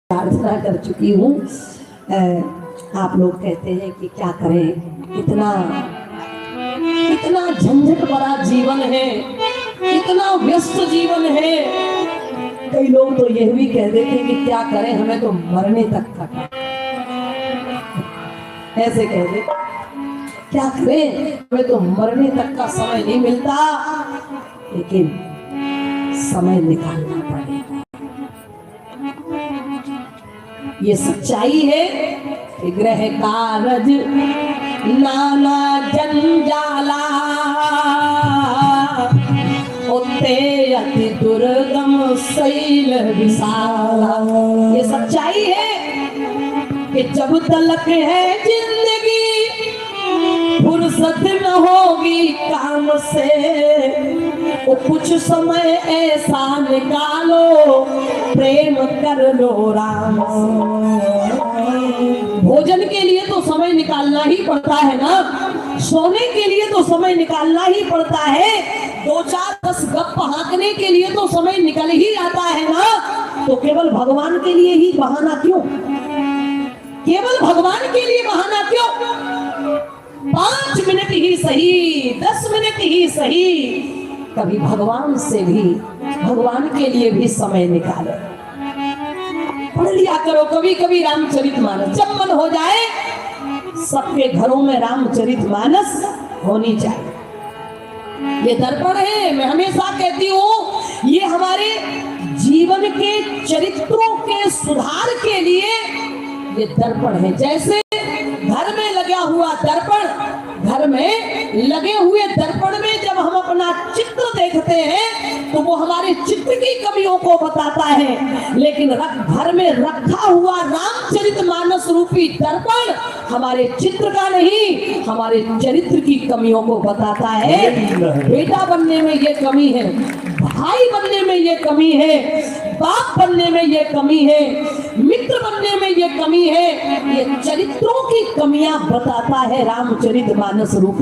प्रार्थना कर चुकी हूँ। आप लोग कहते हैं कि क्या करें, इतना इतना झंझट भरा जीवन है, इतना व्यस्त जीवन है। कई लोग तो यह भी कह देते हैं कि क्या करें, हमें तो मरने तक का ऐसे कह दे, क्या करें, हमें तो मरने तक का समय नहीं मिलता। लेकिन समय निकालना पड़ेगा। ये सच्चाई है कि ग्रह कारज नाना जंजाला होते अति दुर्गम शैल विशाला। ये सच्चाई है कि जब तलक है जिंदगी फुर्सत न होगी काम से, तो कुछ समय ऐसा निकालो प्रेम कर लो राम। भोजन के लिए तो समय निकालना ही पड़ता है ना, सोने के लिए तो समय निकालना ही पड़ता है, 2-4-10 गप हाँकने के लिए तो समय निकल ही आता है ना। तो केवल भगवान के लिए ही बहाना क्यों, केवल भगवान के लिए बहाना क्यों? 5 मिनट ही सही, 10 मिनट ही सही, कभी भगवान से भी, भगवान के लिए भी समय निकालो। पढ़ लिया करो कभी कभी रामचरितमानस, जब मन हो जाए। सबके घरों में रामचरितमानस होनी चाहिए। ये दर्पण है, मैं हमेशा कहती हूँ, ये हमारे जीवन के चरित्रों के सुधार के लिए ये दर्पण है। जैसे घर में लगा हुआ दर्पण, घर में लगे हुए दर्पण में जब हम अपना चित्र देखते हैं तो वो हमारे चित्र की कमियों को बताता है, लेकिन घर में रखा हुआ रामचरितमानस रूपी दर्पण हमारे चित्र का नहीं, हमारे चरित्र की कमियों को बताता है। बेटा बनने में ये कमी है, भाई बनने में ये कमी है, बाप बनने में ये कमी है, मित्र बनने में ये कमी है। ये चरित्रों की कमियां बताता है रामचरितमानस रूप।